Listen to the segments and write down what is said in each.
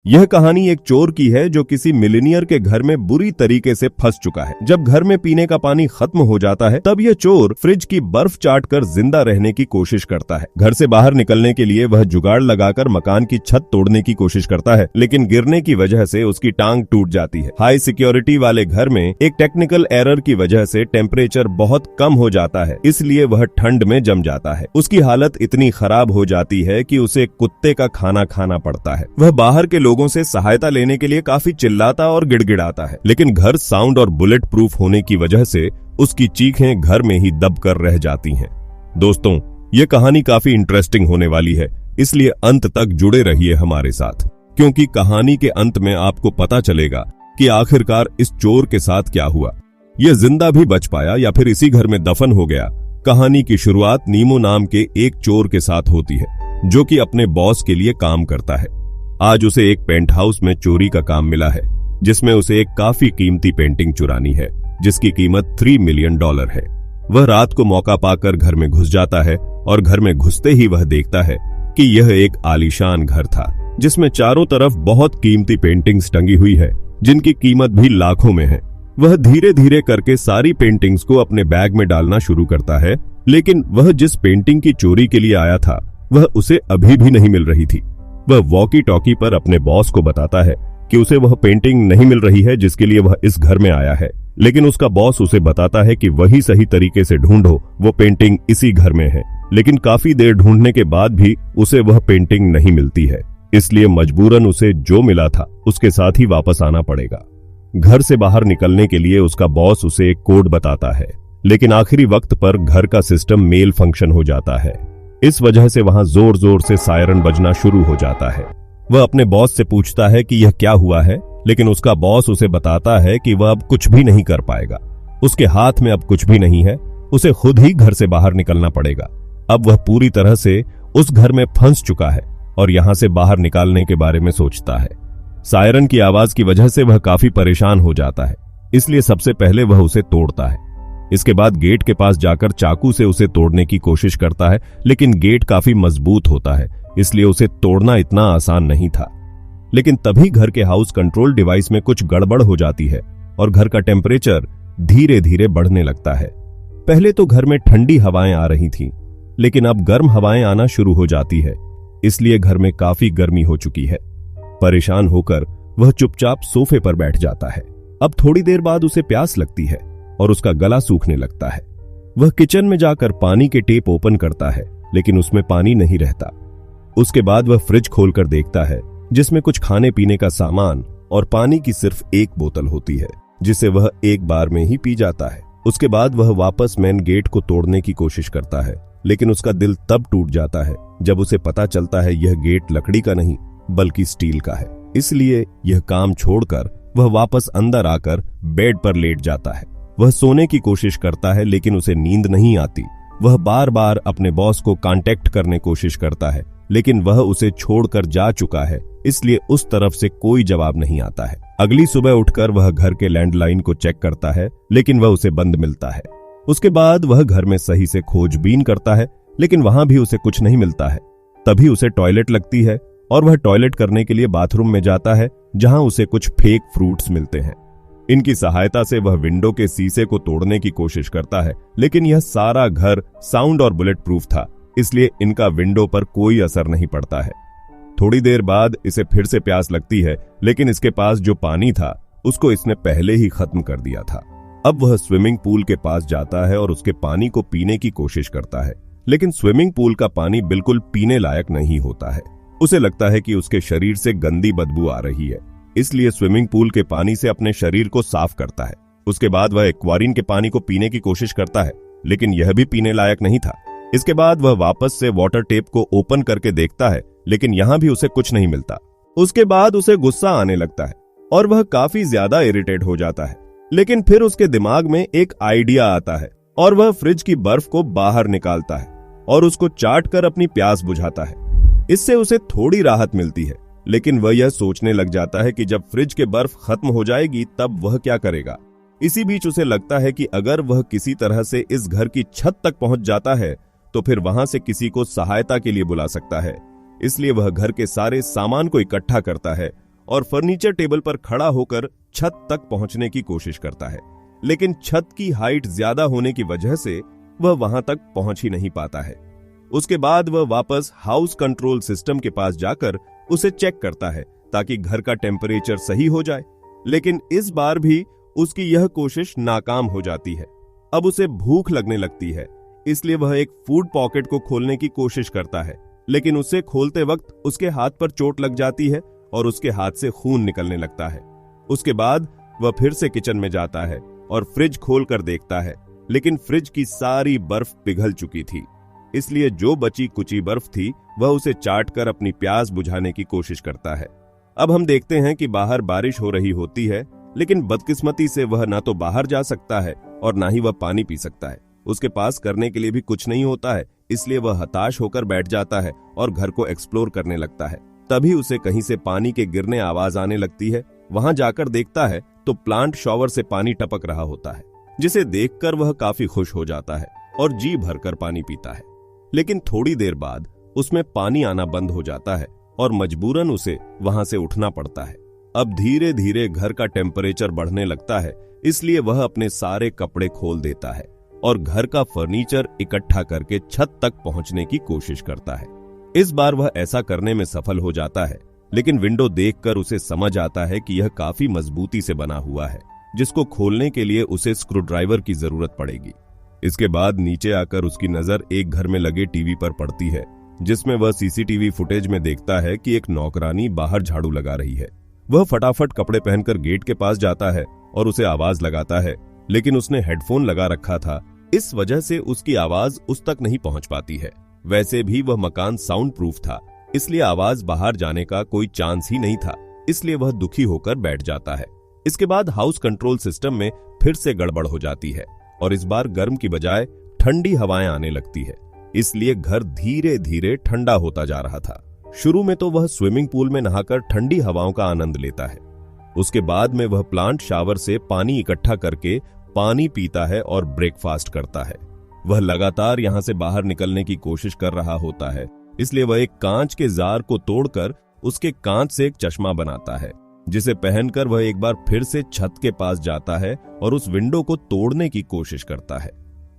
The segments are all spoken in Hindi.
यह कहानी एक चोर की है जो किसी मिलीनियर के घर में बुरी तरीके से फंस चुका है। जब घर में पीने का पानी खत्म हो जाता है तब यह चोर फ्रिज की बर्फ चाटकर जिंदा रहने की कोशिश करता है। घर से बाहर निकलने के लिए वह जुगाड़ लगाकर मकान की छत तोड़ने की कोशिश करता है, लेकिन गिरने की वजह से उसकी टांग टूट जाती है। हाई सिक्योरिटी वाले घर में एक टेक्निकल एरर की वजह से टेम्परेचर बहुत कम हो जाता है, इसलिए वह ठंड में जम जाता है। उसकी हालत इतनी खराब हो जाती है कि उसे कुत्ते का खाना खाना पड़ता है। वह बाहर के लोगों से सहायता लेने के लिए काफी चिल्लाता और गिड़गिड़ाता है, लेकिन घर साउंड और बुलेट प्रूफ होने की वजह से उसकी चीखें घर में ही दब कर रह जाती हैं। दोस्तों, ये कहानी काफी इंटरेस्टिंग होने वाली है, इसलिए अंत तक जुड़े रहिए हमारे साथ, क्योंकि कहानी के अंत में आपको पता चलेगा कि आखिरकार इस चोर के साथ क्या हुआ। यह जिंदा भी बच पाया या फिर इसी घर में दफन हो गया। कहानी की शुरुआत नीमो नाम के एक चोर के साथ होती है, जो कि अपने बॉस के लिए काम करता है। आज उसे एक पेंट हाउस में चोरी का काम मिला है, जिसमें उसे एक काफी कीमती पेंटिंग चुरानी है, जिसकी कीमत $3 मिलियन है। वह रात को मौका पाकर घर में घुस जाता है और घर में घुसते ही वह देखता है कि यह एक आलीशान घर था, जिसमें चारों तरफ बहुत कीमती पेंटिंग्स टंगी हुई है, जिनकी कीमत भी लाखों में है। वह धीरे धीरे करके सारी पेंटिंग्स को अपने बैग में डालना शुरू करता है, लेकिन वह जिस पेंटिंग की चोरी के लिए आया था वह उसे अभी भी नहीं मिल रही थी। वह वॉकी टॉकी पर अपने बॉस को बताता है कि उसे वह पेंटिंग नहीं मिल रही है जिसके लिए वह इस घर में आया है, लेकिन उसका बॉस उसे बताता है कि वही सही तरीके से ढूंढो, वो पेंटिंग इसी घर में है। लेकिन काफी देर ढूंढने के बाद भी उसे वह पेंटिंग नहीं मिलती है, इसलिए मजबूरन उसे जो मिला था उसके साथ ही वापस आना पड़ेगा। घर से बाहर निकलने के लिए उसका बॉस उसे एक कोड बताता है, लेकिन आखिरी वक्त पर घर का सिस्टम मेल फंक्शन हो जाता है। इस वजह से वहां जोर जोर से सायरन बजना शुरू हो जाता है। वह अपने बॉस से पूछता है कि यह क्या हुआ है, लेकिन उसका बॉस उसे बताता है कि वह अब कुछ भी नहीं कर पाएगा। उसके हाथ में अब कुछ भी नहीं है, उसे खुद ही घर से बाहर निकलना पड़ेगा। अब वह पूरी तरह से उस घर में फंस चुका है और यहां से बाहर निकालने के बारे में सोचता है। सायरन की आवाज की वजह से वह काफी परेशान हो जाता है, इसलिए सबसे पहले वह उसे तोड़ता है। इसके बाद गेट के पास जाकर चाकू से उसे तोड़ने की कोशिश करता है, लेकिन गेट काफी मजबूत होता है, इसलिए उसे तोड़ना इतना आसान नहीं था। लेकिन तभी घर के हाउस कंट्रोल डिवाइस में कुछ गड़बड़ हो जाती है और घर का टेम्परेचर धीरे धीरे बढ़ने लगता है। पहले तो घर में ठंडी हवाएं आ रही थीं, लेकिन अब गर्म हवाएं आना शुरू हो जाती है, इसलिए घर में काफी गर्मी हो चुकी है। परेशान होकर वह चुपचाप सोफे पर बैठ जाता है। अब थोड़ी देर बाद उसे प्यास लगती है और उसका गला सूखने लगता है। वह किचन में जाकर पानी के टेप ओपन करता है, लेकिन उसमें पानी नहीं रहता। उसके बाद वह फ्रिज खोलकर देखता है, जिसमें कुछ खाने पीने का सामान और पानी की सिर्फ एक बोतल होती है, जिसे वह एक बार में ही पी जाता है। उसके बाद वह वापस मेन गेट को तोड़ने की कोशिश करता है, लेकिन उसका दिल तब टूट जाता है जब उसे पता चलता है यह गेट लकड़ी का नहीं बल्कि स्टील का है। इसलिए यह काम छोड़कर वह वापस अंदर आकर बेड पर लेट जाता है। वह सोने की कोशिश करता है, लेकिन उसे नींद नहीं आती। वह बार बार अपने बॉस को कांटेक्ट करने की कोशिश करता है, लेकिन वह उसे छोड़कर जा चुका है, इसलिए उस तरफ से कोई जवाब नहीं आता है। अगली सुबह उठकर वह घर के लैंडलाइन को चेक करता है, लेकिन वह उसे बंद मिलता है। उसके बाद वह घर में सही से खोजबीन करता है, लेकिन वहां भी उसे कुछ नहीं मिलता है। तभी उसे टॉयलेट लगती है और वह टॉयलेट करने के लिए बाथरूम में जाता है, जहां उसे कुछ फेक फ्रूट्स मिलते हैं। इनकी सहायता से वह विंडो के शीशे को तोड़ने की कोशिश करता है, लेकिन यह सारा घर साउंड और बुलेट प्रूफ था, इसलिए इनका विंडो पर कोई असर नहीं पड़ता है। थोड़ी देर बाद इसे फिर से प्यास लगती है, लेकिन इसके पास जो पानी था उसको इसने पहले ही खत्म कर दिया था। अब वह स्विमिंग पूल के पास जाता है और उसके पानी को पीने की कोशिश करता है, लेकिन स्विमिंग पूल का पानी बिल्कुल पीने लायक नहीं होता है। उसे लगता है कि उसके शरीर से गंदी बदबू आ रही है, इसलिए स्विमिंग पूल के पानी से अपने शरीर को साफ करता है। उसके बाद वह एक्वारिन के पानी को पीने की कोशिश करता है, लेकिन यह भी पीने लायक नहीं था। इसके बाद वह वापस से वाटर टेप को ओपन करके देखता है, लेकिन यहां भी उसे कुछ नहीं मिलता। उसके बाद उसे गुस्सा आने लगता है और वह काफी ज्यादा इरिटेट हो जाता है, लेकिन फिर उसके दिमाग में एक आइडिया आता है और वह फ्रिज की बर्फ को बाहर निकालता है और उसको चाट कर अपनी प्यास बुझाता है। इससे उसे थोड़ी राहत मिलती है, लेकिन वह यह सोचने लग जाता है कि जब फ्रिज के बर्फ खत्म हो जाएगी तब वह क्या करेगा। इसी बीच उसे लगता है कि अगर वह किसी तरह से इस घर की छत तक पहुंच जाता है तो फिर वहां से किसी को सहायता के लिए बुला सकता है। इसलिए वह घर के सारे सामान को इकट्ठा करता है और फर्नीचर टेबल पर खड़ा होकर छत तक पहुंचने की कोशिश करता है, लेकिन छत की हाइट ज्यादा होने की वजह से वह वहां तक पहुंच ही नहीं पाता है। उसके बाद वह वापस हाउस कंट्रोल सिस्टम के पास जाकर उसे चेक करता है ताकि घर का टेम्परेचर सही हो जाए, लेकिन इस बार भी उसकी यह कोशिश नाकाम हो जाती है। अब उसे भूख लगने लगती है, इसलिए वह एक फूड पॉकेट को खोलने की कोशिश करता है, लेकिन उसे खोलते वक्त उसके हाथ पर चोट लग जाती है और उसके हाथ से खून निकलने लगता है। उसके बाद वह फिर से किचन में जाता है और फ्रिज खोलकर देखता है, लेकिन फ्रिज की सारी बर्फ पिघल चुकी थी, इसलिए जो बची कुची बर्फ थी वह उसे चाटकर अपनी प्यास बुझाने की कोशिश करता है। अब हम देखते हैं कि बाहर बारिश हो रही होती है, लेकिन बदकिस्मती से वह ना तो बाहर जा सकता है और ना ही वह पानी पी सकता है। उसके पास करने के लिए भी कुछ नहीं होता है, इसलिए वह हताश होकर बैठ जाता है और घर को एक्सप्लोर करने लगता है। तभी उसे कहीं से पानी के गिरने आवाज आने लगती है। वहां जाकर देखता है तो प्लांट शॉवर से पानी टपक रहा होता है, जिसे देखकर वह काफी खुश हो जाता है और जी भरकर पानी पीता है। लेकिन थोड़ी देर बाद उसमें पानी आना बंद हो जाता है और मजबूरन उसे वहां से उठना पड़ता है। अब धीरे धीरे घर का टेम्परेचर बढ़ने लगता है, इसलिए वह अपने सारे कपड़े खोल देता है और घर का फर्नीचर इकट्ठा करके छत तक पहुंचने की कोशिश करता है। इस बार वह ऐसा करने में सफल हो जाता है, लेकिन विंडो देखकर उसे समझ आता है कि यह काफी मजबूती से बना हुआ है, जिसको खोलने के लिए उसे स्क्रूड्राइवर की जरूरत पड़ेगी। इसके बाद नीचे आकर उसकी नजर एक घर में लगे टीवी पर पड़ती है, जिसमें वह सीसीटीवी फुटेज में देखता है कि एक नौकरानी बाहर झाड़ू लगा रही है। वह फटाफट कपड़े पहनकर गेट के पास जाता है और उसे आवाज लगाता है, लेकिन उसने हेडफोन लगा रखा था, इस वजह से उसकी आवाज उस तक नहीं पहुंच पाती है। वैसे भी वह मकान साउंड प्रूफ था, इसलिए आवाज बाहर जाने का कोई चांस ही नहीं था, इसलिए वह दुखी होकर बैठ जाता है। इसके बाद हाउस कंट्रोल सिस्टम में फिर से गड़बड़ हो जाती है और इस बार गर्म की बजाय ठंडी हवाएं आने लगती है, इसलिए घर धीरे धीरे ठंडा होता जा रहा था। शुरू में तो वह स्विमिंग पूल में नहाकर ठंडी हवाओं का आनंद लेता है। उसके बाद में वह प्लांट शावर से पानी इकट्ठा करके पानी पीता है और ब्रेकफास्ट करता है। वह लगातार यहां से बाहर निकलने की कोशिश कर रहा होता है, इसलिए वह एक कांच के जार को तोड़कर उसके कांच से एक चश्मा बनाता है, जिसे पहनकर वह एक बार फिर से छत के पास जाता है और उस विंडो को तोड़ने की कोशिश करता है।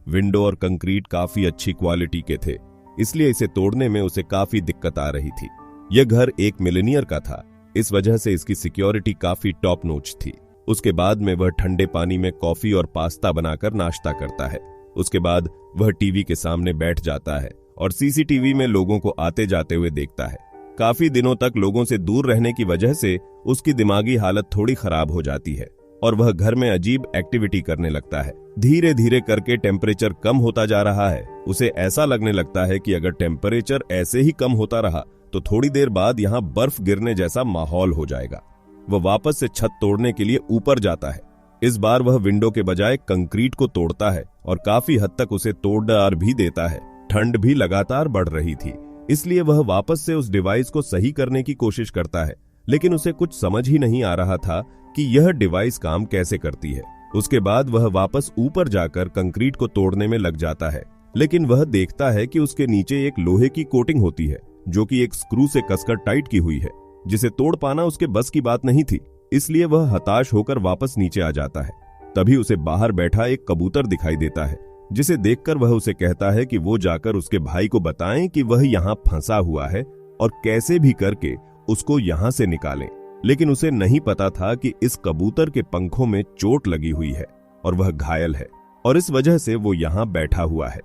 विंडो और कंक्रीट काफी अच्छी क्वालिटी के थे, इसलिए इसे तोड़ने में उसे काफी दिक्कत आ रही थी। यह घर एक मिलेनियर का था, इस वजह से इसकी सिक्योरिटी काफी टॉप नॉच थी। उसके बाद में वह ठंडे पानी में कॉफी और पास्ता बनाकर नाश्ता करता है। उसके बाद वह टीवी के सामने बैठ जाता है और सीसीटीवी में लोगों को आते जाते हुए देखता है। काफी दिनों तक लोगों से दूर रहने की वजह से उसकी दिमागी हालत थोड़ी खराब हो जाती है और वह घर में अजीब एक्टिविटी करने लगता है। धीरे धीरे करके टेम्परेचर कम होता जा रहा है। उसे ऐसा लगने लगता है कि अगर टेम्परेचर ऐसे ही कम होता रहा तो थोड़ी देर बाद यहाँ बर्फ गिरने जैसा माहौल हो जाएगा। वह वापस से छत तोड़ने के लिए ऊपर जाता है। इस बार वह विंडो के बजाय कंक्रीट को तोड़ता है और काफी हद तक उसे तोड़ डार भी देता है। ठंड भी लगातार बढ़ रही थी, इसलिए वह वापस से उस डिवाइस को सही करने की कोशिश करता है, लेकिन उसे कुछ समझ ही नहीं आ रहा था कि यह डिवाइस काम कैसे करती है। उसके बाद वह वापस ऊपर जाकर कंक्रीट को तोड़ने में लग जाता है, लेकिन वह देखता है कि उसके नीचे एक लोहे की कोटिंग होती है, जो कि एक स्क्रू से कसकर टाइट की हुई है, जिसे तोड़ पाना उसके बस की बात नहीं थी। इसलिए वह हताश होकर वापस नीचे आ जाता है। तभी उसे बाहर बैठा एक कबूतर दिखाई देता है, जिसे देखकर वह उसे कहता है कि वो जाकर उसके भाई को बताएं कि वह यहाँ फंसा हुआ है और कैसे भी करके उसको यहाँ से निकालें। लेकिन उसे नहीं पता था कि इस कबूतर के पंखों में चोट लगी हुई है और वह घायल है और इस वजह से वो यहाँ बैठा हुआ है।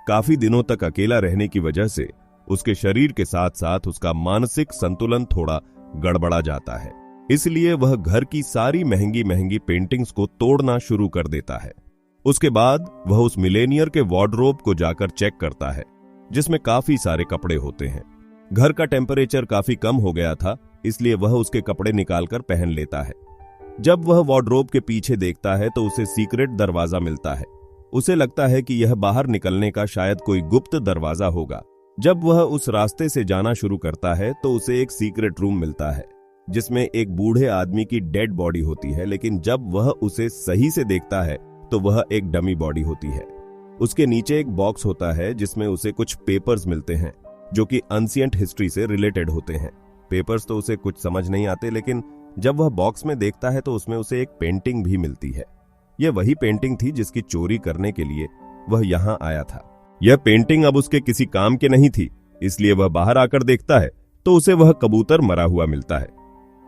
काफी दिनों तक अकेला रहने की वजह से उसके शरीर के साथ साथ उसका मानसिक संतुलन थोड़ा गड़बड़ा जाता है, इसलिए वह घर की सारी महंगी महंगी पेंटिंग्स को तोड़ना शुरू कर देता है। उसके बाद वह उस मिलेनियर के वार्डरोब को जाकर चेक करता है, जिसमें काफी सारे कपड़े होते हैं। घर का टेम्परेचर काफी कम हो गया था, इसलिए वह उसके कपड़े निकालकर पहन लेता है। जब वह वार्डरोब के पीछे देखता है तो उसे सीक्रेट दरवाजा मिलता है। उसे लगता है कि यह बाहर निकलने का शायद कोई गुप्त दरवाजा होगा। जब वह उस रास्ते से जाना शुरू करता है तो उसे एक सीक्रेट रूम मिलता है, जिसमें एक बूढ़े आदमी की डेड बॉडी होती है, लेकिन जब वह उसे सही से देखता है तो वह एक डमी बॉडी होती है। उसके नीचे एक बॉक्स होता है जिसमें उसे कुछ पेपर्स मिलते हैं जो कि एंशिएंट हिस्ट्री से रिलेटेड होते हैं। पेपर्स तो उसे कुछ समझ नहीं आते, लेकिन जब वह बॉक्स में देखता है तो उसमें उसे एक पेंटिंग भी मिलती है। यह वही पेंटिंग थी जिसकी चोरी करने के लिए वह यहाँ आया था। यह पेंटिंग अब उसके किसी काम के नहीं थी, इसलिए वह बाहर आकर देखता है तो उसे वह कबूतर मरा हुआ मिलता है।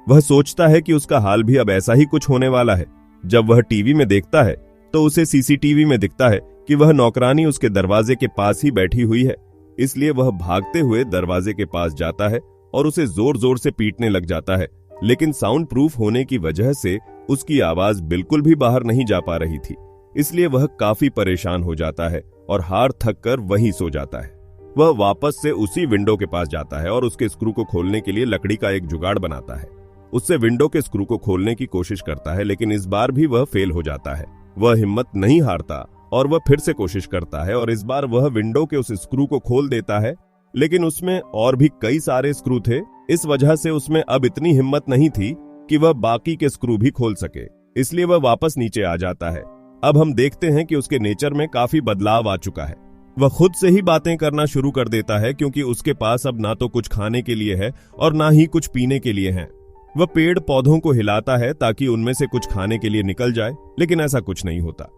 वह सोचता है कि उसका हाल भी अब ऐसा ही कुछ होने वाला है। जब वह टीवी में देखता है तो उसे सीसीटीवी में दिखता है कि वह नौकरानी उसके दरवाजे के पास ही बैठी हुई है। इसलिए वह भागते हुए दरवाजे के पास जाता है और उसे जोर जोर से पीटने लग जाता है, लेकिन साउंड प्रूफ होने की वजह से उसकी आवाज बिल्कुल भी बाहर नहीं जा पा रही थी। इसलिए वह काफी परेशान हो जाता है और हार थक कर वहीं सो जाता है। वह वापस से उसी विंडो के पास जाता है और उसके स्क्रू को खोलने के लिए लकड़ी का एक जुगाड़ बनाता है। उससे विंडो के स्क्रू को खोलने की कोशिश करता है, लेकिन इस बार भी वह फेल हो जाता है। वह हिम्मत नहीं हारता और वह फिर से कोशिश करता है और इस बार वह विंडो के उस स्क्रू को खोल देता है, लेकिन उसमें और भी कई सारे स्क्रू थे। इस वजह से उसमें अब इतनी हिम्मत नहीं थी कि वह बाकी के स्क्रू भी खोल सके, इसलिए वह वापस नीचे आ जाता है। अब हम देखते हैं कि उसके नेचर में काफी बदलाव आ चुका है। वह खुद से ही बातें करना शुरू कर देता है, क्योंकि उसके पास अब ना तो कुछ खाने के लिए है और ना ही कुछ पीने के लिए है। वह पेड़ पौधों को हिलाता है ताकि उनमें से कुछ खाने के लिए निकल जाए, लेकिन ऐसा कुछ नहीं होता।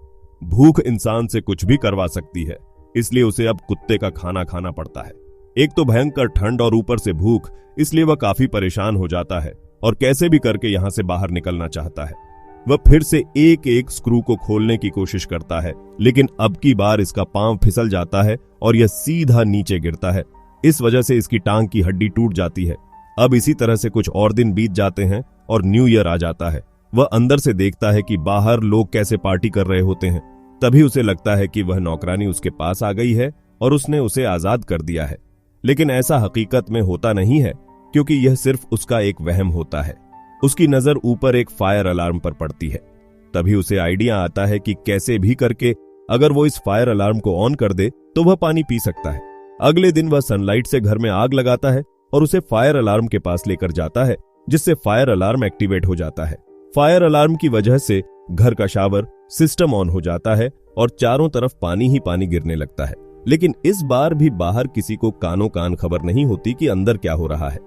भूख इंसान से कुछ भी करवा सकती है, इसलिए उसे अब कुत्ते का खाना खाना पड़ता है। एक तो भयंकर ठंड और ऊपर से भूख, इसलिए वह काफी परेशान हो जाता है और कैसे भी करके यहां से बाहर निकलना चाहता है। वह फिर से एक एक स्क्रू को खोलने की कोशिश करता है, लेकिन अब की बार इसका पांव फिसल जाता है और यह सीधा नीचे गिरता है। इस वजह से इसकी टांग की हड्डी टूट जाती है। अब इसी तरह से कुछ और दिन बीत जाते हैं और न्यू ईयर आ जाता है। वह अंदर से देखता है कि बाहर लोग कैसे पार्टी कर रहे होते हैं। तभी उसे लगता है कि वह नौकरानी उसके पास आ गई है और उसने उसे आजाद कर दिया है, लेकिन ऐसा हकीकत में होता नहीं है, क्योंकि यह सिर्फ उसका एक वहम होता है। उसकी नजर ऊपर एक फायर अलार्म पर पड़ती है। तभी उसे आइडिया आता है कि कैसे भी करके अगर वो इस फायर अलार्म को ऑन कर दे तो वह पानी पी सकता है। अगले दिन वह सनलाइट से घर में आग लगाता है और उसे फायर अलार्म के पास लेकर जाता है, जिससे फायर अलार्म एक्टिवेट हो जाता है। फायर अलार्म की वजह से घर का शावर सिस्टम ऑन हो जाता है और चारों तरफ पानी ही पानी गिरने लगता है। लेकिन इस बार भी बाहर किसी को कानो कान खबर नहीं होती कि अंदर क्या हो रहा है।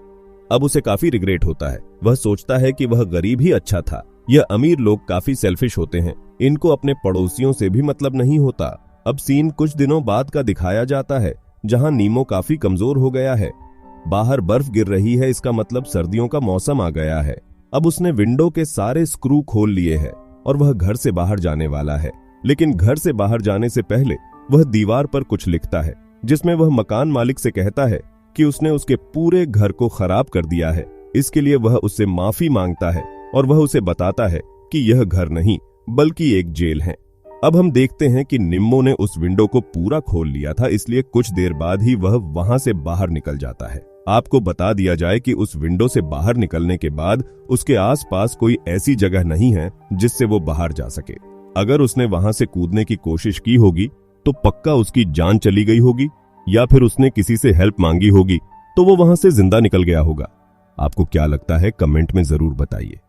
अब उसे काफी रिग्रेट होता है। वह सोचता है कि वह गरीब ही अच्छा था। यह अमीर लोग काफी सेल्फिश होते हैं, इनको अपने पड़ोसियों से भी मतलब नहीं होता। अब सीन कुछ दिनों बाद का दिखाया जाता है, जहां नीमो काफी कमजोर हो गया है। बाहर बर्फ गिर रही है, इसका मतलब सर्दियों का मौसम आ गया है। अब उसने विंडो के सारे स्क्रू खोल लिए हैं और वह घर से बाहर जाने वाला है। लेकिन घर से बाहर जाने से पहले वह दीवार पर कुछ लिखता है, जिसमें वह मकान मालिक से कहता है कि उसने उसके पूरे घर को खराब कर दिया है। इसके लिए वह उससे माफी मांगता है और वह उसे बताता है कि यह घर नहीं बल्कि एक जेल है। अब हम देखते हैं कि निम्मो ने उस विंडो को पूरा खोल लिया था, इसलिए कुछ देर बाद ही वह वहां से बाहर निकल जाता है। आपको बता दिया जाए कि उस विंडो से बाहर निकलने के बाद उसके आसपास कोई ऐसी जगह नहीं है जिससे वो बाहर जा सके। अगर उसने वहां से कूदने की कोशिश की होगी तो पक्का उसकी जान चली गई होगी, या फिर उसने किसी से हेल्प मांगी होगी तो वो वहां से जिंदा निकल गया होगा। आपको क्या लगता है, कमेंट में जरूर बताइए।